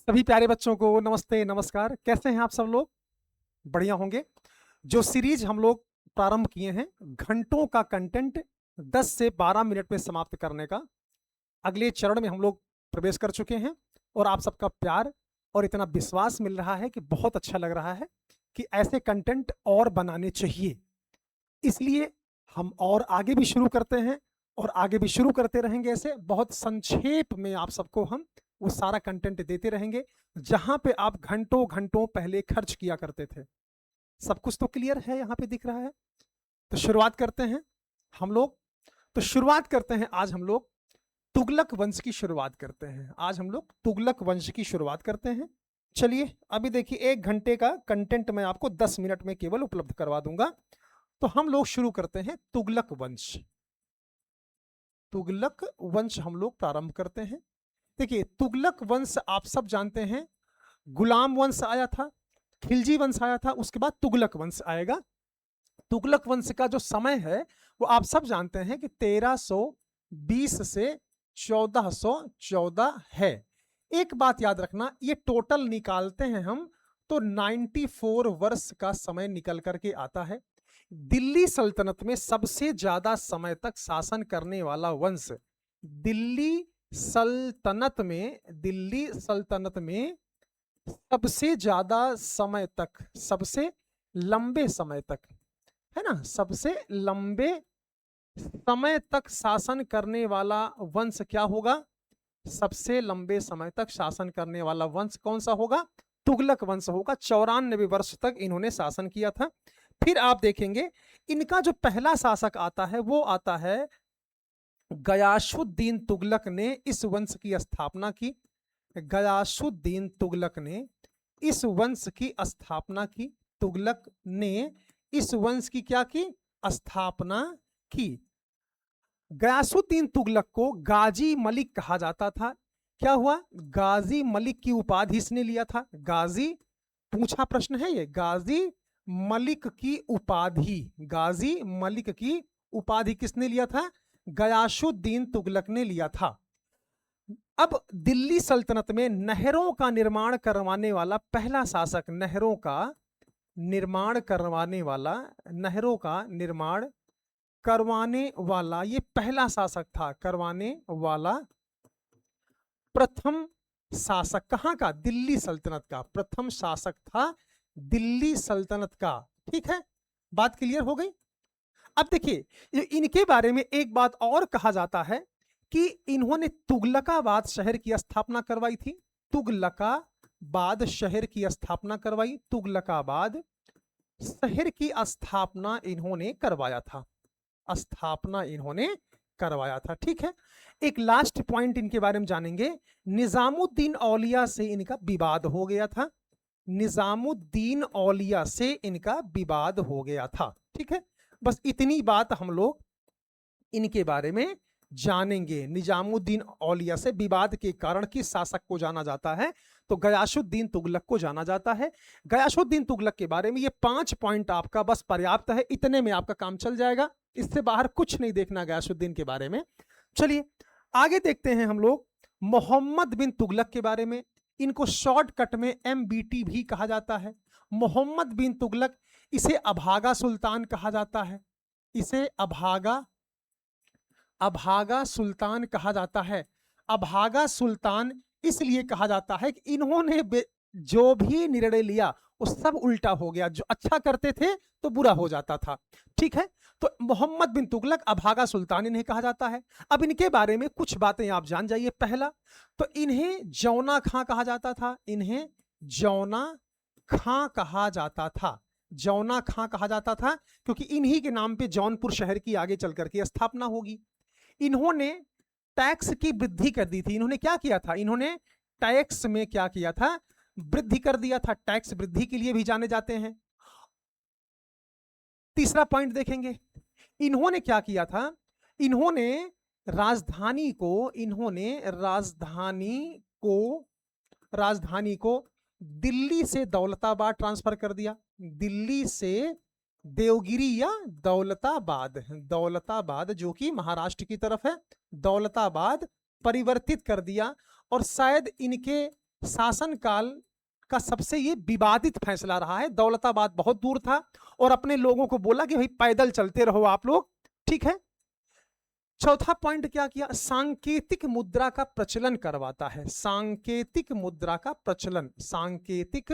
सभी प्यारे बच्चों को नमस्ते नमस्कार। कैसे हैं आप सब लोग? बढ़िया होंगे। जो सीरीज हम लोग प्रारंभ किए हैं घंटों का कंटेंट 10 से 12 मिनट में समाप्त करने का, अगले चरण में हम लोग प्रवेश कर चुके हैं और आप सबका प्यार और इतना विश्वास मिल रहा है कि बहुत अच्छा लग रहा है कि ऐसे कंटेंट और बनाने चाहिए। इसलिए हम और आगे भी शुरू करते हैं और आगे भी शुरू करते रहेंगे। ऐसे बहुत संक्षेप में आप सबको हम वो सारा कंटेंट देते रहेंगे जहां पे आप घंटों घंटों पहले खर्च किया करते थे। सब कुछ तो क्लियर है, यहाँ पे दिख रहा है। तो शुरुआत करते हैं हम लोग। तो शुरुआत करते हैं आज हम लोग तुगलक वंश की शुरुआत करते हैं। आज हम लोग तुगलक वंश की शुरुआत करते हैं। चलिए अभी देखिए 1 घंटे का कंटेंट मैं आपको 10 मिनट में केवल उपलब्ध करवा दूंगा। तो हम लोग शुरू करते हैं तुगलक वंश। तुगलक वंश हम लोग प्रारंभ करते हैं। देखिए तुगलक वंश आप सब जानते हैं, गुलाम वंश आया था, खिलजी वंश आया था, उसके बाद तुगलक वंश आएगा। तुगलक वंश का जो समय है वो आप सब जानते हैं कि 1320 से 1414 है। एक बात याद रखना, ये टोटल निकालते हैं हम तो 94 वर्ष का समय निकल करके आता है। दिल्ली सल्तनत में सबसे ज्यादा समय तक शासन करने वाला वंश दिल्ली सल्तनत में सबसे ज्यादा समय तक, सबसे लंबे समय तक, है ना, सबसे लंबे समय तक शासन करने वाला वंश क्या होगा? सबसे लंबे समय तक शासन करने वाला वंश कौन सा होगा? तुगलक वंश होगा। 94 वर्ष तक इन्होंने शासन किया था। फिर आप देखेंगे इनका जो पहला शासक आता है वो आता है गयासुद्दीन तुगलक ने इस वंश की स्थापना की। गयासुद्दीन तुगलक ने इस वंश की स्थापना की। तुगलक ने इस वंश की क्या की? स्थापना की। गयासुद्दीन तुगलक को गाजी मलिक कहा जाता था। क्या हुआ? गाजी मलिक की उपाधि इसने लिया था। गाजी, पूछा प्रश्न है ये, गाजी मलिक की उपाधि, गाजी मलिक की उपाधि किसने लिया था? गयासुद्दीन तुगलक ने लिया था। अब दिल्ली सल्तनत में नहरों का निर्माण करवाने वाला पहला शासक, नहरों का निर्माण करवाने वाला, नहरों का निर्माण करवाने वाला ये पहला शासक था। करवाने वाला प्रथम शासक कहां का? दिल्ली सल्तनत का प्रथम शासक था दिल्ली सल्तनत का। ठीक है, बात क्लियर हो गई। अब देखिए इनके बारे में एक बात और कहा जाता है कि इन्होंने तुगलकाबाद शहर की स्थापना करवाई थी। तुगलकाबाद शहर की स्थापना करवाई। तुगलकाबाद शहर की स्थापना इन्होंने करवाया था। स्थापना इन्होंने करवाया था। ठीक है, एक लास्ट पॉइंट इनके बारे में जानेंगे। निजामुद्दीन औलिया से इनका विवाद हो गया था। निजामुद्दीन औलिया से इनका विवाद हो गया था। ठीक है, बस इतनी बात हम लोग इनके बारे में जानेंगे। निजामुद्दीन औलिया से विवाद के कारण किस शासक को जाना जाता है? तो गयासुद्दीन तुगलक को जाना जाता है। गयासुद्दीन तुगलक के बारे में ये 5 पॉइंट आपका बस पर्याप्त है, इतने में आपका काम चल जाएगा। इससे बाहर कुछ नहीं देखना गयासुद्दीन के बारे में। चलिए आगे देखते हैं हम लोग मोहम्मद बिन तुगलक के बारे में। इनको शॉर्टकट में MBT भी कहा जाता है। मोहम्मद बिन तुगलक, इसे अभागा सुल्तान कहा जाता है। इसे अभागा सुल्तान कहा जाता है। अभागा सुल्तान इसलिए कहा जाता है कि इन्होंने जो भी निर्णय लिया वो सब उल्टा हो गया। जो अच्छा करते थे तो बुरा हो जाता था। ठीक है, तो मोहम्मद बिन तुगलक अभागा सुल्तान इन्हें कहा जाता है। अब इनके बारे में कुछ बातें आप जान जाइए। पहला तो इन्हें जौना खां कहा जाता था। इन्हें जौना खां कहा जाता था। जौना खां कहा जाता था क्योंकि इन्हीं के नाम पे जौनपुर शहर की आगे चल करके स्थापना होगी। इन्होंने टैक्स की वृद्धि कर दी थी। इन्होंने क्या किया था? इन्होंने टैक्स में क्या किया था? वृद्धि कर दिया था। टैक्स वृद्धि के लिए भी जाने जाते हैं। तीसरा पॉइंट देखेंगे, इन्होंने क्या किया था? इन्होंने राजधानी को दिल्ली से दौलताबाद ट्रांसफर कर दिया। दिल्ली से देवगिरी या दौलताबाद जो कि महाराष्ट्र की तरफ है, दौलताबाद परिवर्तित कर दिया। और शायद इनके शासनकाल का सबसे ये विवादित फैसला रहा है। दौलताबाद बहुत दूर था और अपने लोगों को बोला कि भाई पैदल चलते रहो आप लोग, ठीक है। चौथा पॉइंट क्या किया, सांकेतिक मुद्रा का प्रचलन करवाता है। सांकेतिक मुद्रा का प्रचलन, सांकेतिक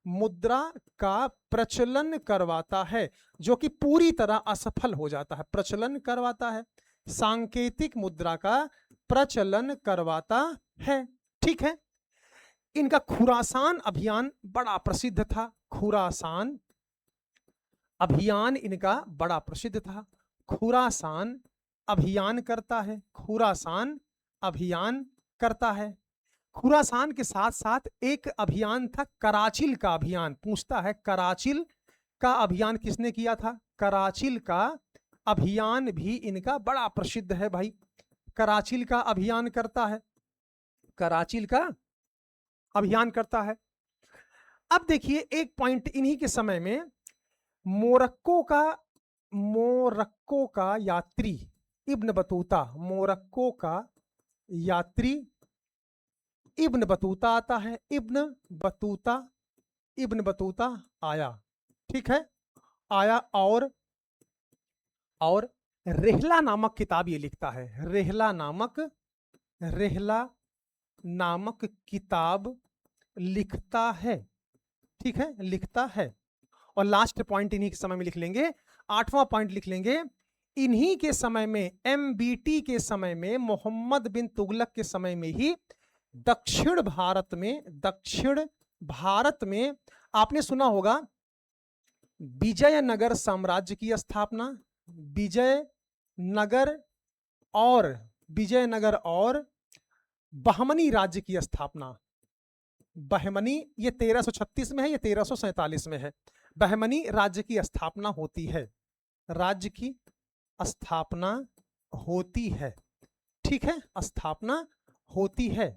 मुद्रा का प्रचलन करवाता है, जो कि पूरी तरह असफल हो जाता है। प्रचलन करवाता है, सांकेतिक मुद्रा का प्रचलन करवाता है, ठीक है। इनका खुरासान अभियान बड़ा प्रसिद्ध था। खुरासान अभियान इनका बड़ा प्रसिद्ध था। खुरासान अभियान करता है, खुरासान अभियान करता है। खुरासान के साथ साथ एक अभियान था कराचिल का अभियान। पूछता है कराचिल का अभियान किसने किया था? कराचिल का अभियान भी इनका बड़ा प्रसिद्ध है भाई। कराचिल का अभियान करता है, कराचिल का अभियान करता है। अब देखिए एक पॉइंट, इन्हीं के समय में मोरक्को का यात्री इब्न बतूता, मोरक्को का यात्री इब्न बतूता आता है। इब्न बतूता आया, ठीक है, आया और रेहला नामक किताब ये लिखता है। रेहला नामक किताब लिखता है, ठीक है, लिखता है। और लास्ट पॉइंट इन्हीं के समय में लिख लेंगे, 8वां पॉइंट लिख लेंगे। इन्हीं के समय में, MBT के समय में, मोहम्मद बिन तुगलक के समय में ही दक्षिण भारत में आपने सुना होगा विजयनगर साम्राज्य की स्थापना। विजयनगर और बहमनी राज्य की स्थापना। बहमनी ये 1336 में है, ये 1347 में है। बहमनी राज्य की स्थापना होती है, राज्य की स्थापना होती है, ठीक है, स्थापना होती है।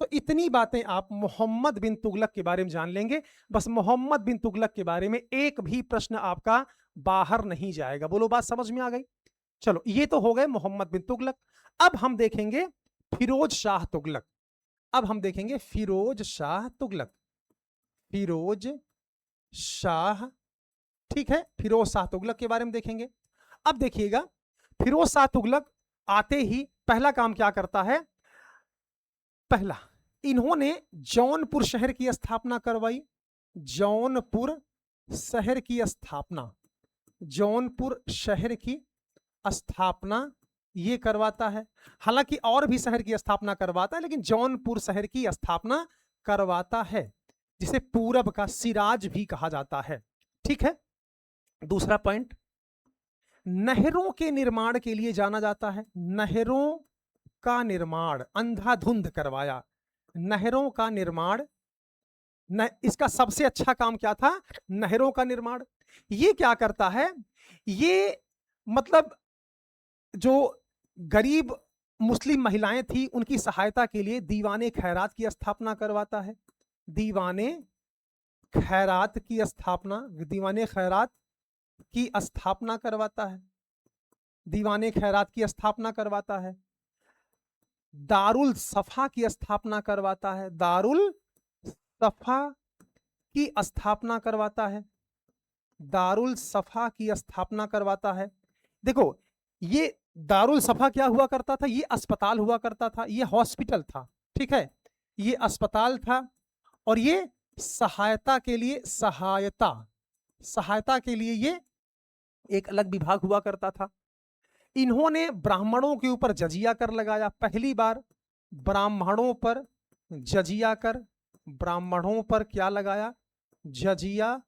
तो इतनी बातें आप मोहम्मद बिन तुगलक के बारे में जान लेंगे। बस मोहम्मद बिन तुगलक के बारे में एक भी प्रश्न आपका बाहर नहीं जाएगा। बोलो बात समझ में आ गई? चलो ये तो हो गए मोहम्मद बिन तुगलक। अब हम देखेंगे फिरोज शाह तुगलक। अब हम देखेंगे फिरोज शाह तुगलक। फिरोज शाह, ठीक है, फिरोज शाह तुगलक के बारे में देखेंगे। अब देखिएगा फिरोज शाह तुगलक आते ही पहला काम क्या करता है? पहला, इन्होंने जौनपुर शहर की स्थापना करवाई। जौनपुर शहर की स्थापना, जौनपुर शहर की स्थापना ये करवाता है। हालांकि और भी शहर की स्थापना करवाता है, लेकिन जौनपुर शहर की स्थापना करवाता है, जिसे पूरब का सिराज भी कहा जाता है, ठीक है। दूसरा पॉइंट, नहरों के निर्माण के लिए जाना जाता है। नहरों का निर्माण अंधाधुंध करवाया। नहरों का निर्माण, इसका सबसे अच्छा काम क्या था? नहरों का निर्माण। ये क्या करता है? ये मतलब जो गरीब मुस्लिम महिलाएं थी उनकी सहायता के लिए दीवाने खैरात की स्थापना करवाता है। दीवाने खैरात की स्थापना, दीवाने खैरात की स्थापना करवाता है। दीवाने खैरात की स्थापना करवाता है। दारुल सफा की स्थापना करवाता है। दारुल सफा की स्थापना करवाता है। दारुल सफा की स्थापना करवाता है। देखो ये दारुल सफा क्या हुआ करता था? ये अस्पताल हुआ करता था, ये हॉस्पिटल था, ठीक है, ये अस्पताल था। और ये सहायता के लिए, सहायता के लिए ये एक अलग विभाग हुआ करता था। इन्होंने ब्राह्मणों के ऊपर जजिया कर लगाया। पहली बार ब्राह्मणों पर जजिया कर, ब्राह्मणों पर क्या लगाया? जजिया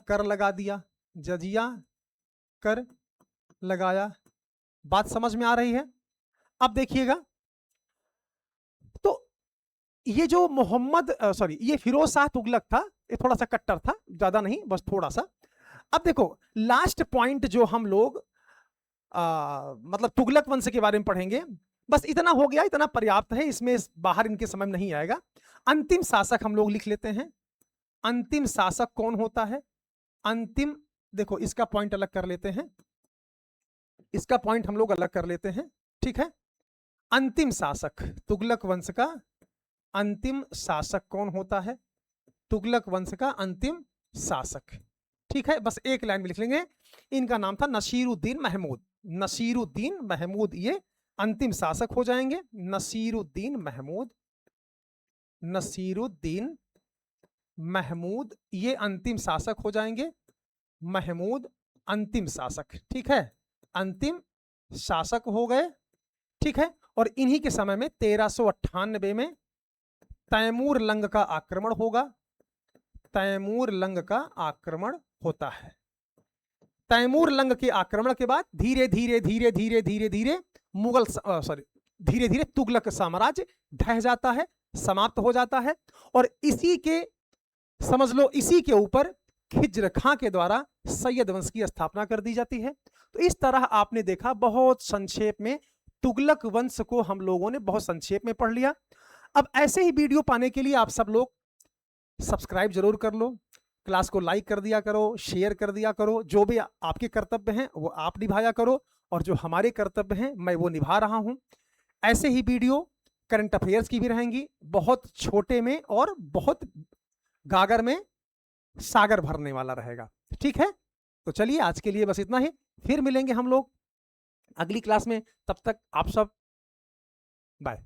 कर लगा दिया। जजिया कर लगाया। बात समझ में आ रही है? अब देखिएगा, तो ये जो ये फिरोज शाह तुगलक था, ये थोड़ा सा कट्टर था, ज्यादा नहीं, बस थोड़ा सा। अब देखो लास्ट पॉइंट जो हम लोग मतलब तुगलक वंश के बारे में पढ़ेंगे, बस इतना हो गया, इतना पर्याप्त है, इसमें बाहर इनके समय में नहीं आएगा। अंतिम शासक हम लोग लिख लेते हैं। अंतिम शासक कौन होता है? अंतिम, देखो इसका पॉइंट अलग कर लेते हैं, इसका पॉइंट हम लोग अलग कर लेते हैं, ठीक है। अंतिम शासक तुगलक वंश का अंतिम शासक कौन होता है? तुगलक वंश का अंतिम शासक। ठीक है, बस एक लाइन में लिख लेंगे, इनका नाम था नसीरुद्दीन महमूद। नसीरुद्दीन महमूद ये अंतिम शासक हो जाएंगे। नसीरुद्दीन महमूद, नसीरुद्दीन महमूद ये अंतिम शासक हो जाएंगे। महमूद अंतिम शासक, ठीक है, अंतिम शासक हो गए। ठीक है, और इन्हीं के समय में 1398 में तैमूर लंग का आक्रमण होगा। तैमूर लंग का आक्रमण होता है। तैमूर लंग के आक्रमण के बाद धीरे धीरे धीरे धीरे धीरे धीरे मुगल धीरे धीरे तुगलक साम्राज्य ढह जाता है, समाप्त हो जाता है। और इसी के समझ लो इसी के ऊपर खिज्र खां के द्वारा सैयद वंश की स्थापना कर दी जाती है। तो इस तरह आपने देखा बहुत संक्षेप में तुगलक वंश को हम लोगों ने बहुत संक्षेप में पढ़ लिया। अब ऐसे ही वीडियो पाने के लिए आप सब लोग सब्सक्राइब जरूर कर लो, क्लास को लाइक कर दिया करो, शेयर कर दिया करो। जो भी आपके कर्तव्य हैं वो आप निभाया करो, और जो हमारे कर्तव्य हैं मैं वो निभा रहा हूं। ऐसे ही वीडियो करंट अफेयर्स की भी रहेंगी, बहुत छोटे में और बहुत गागर में सागर भरने वाला रहेगा। ठीक है, तो चलिए आज के लिए बस इतना ही, फिर मिलेंगे हम लोग अगली क्लास में। तब तक आप सब बाय।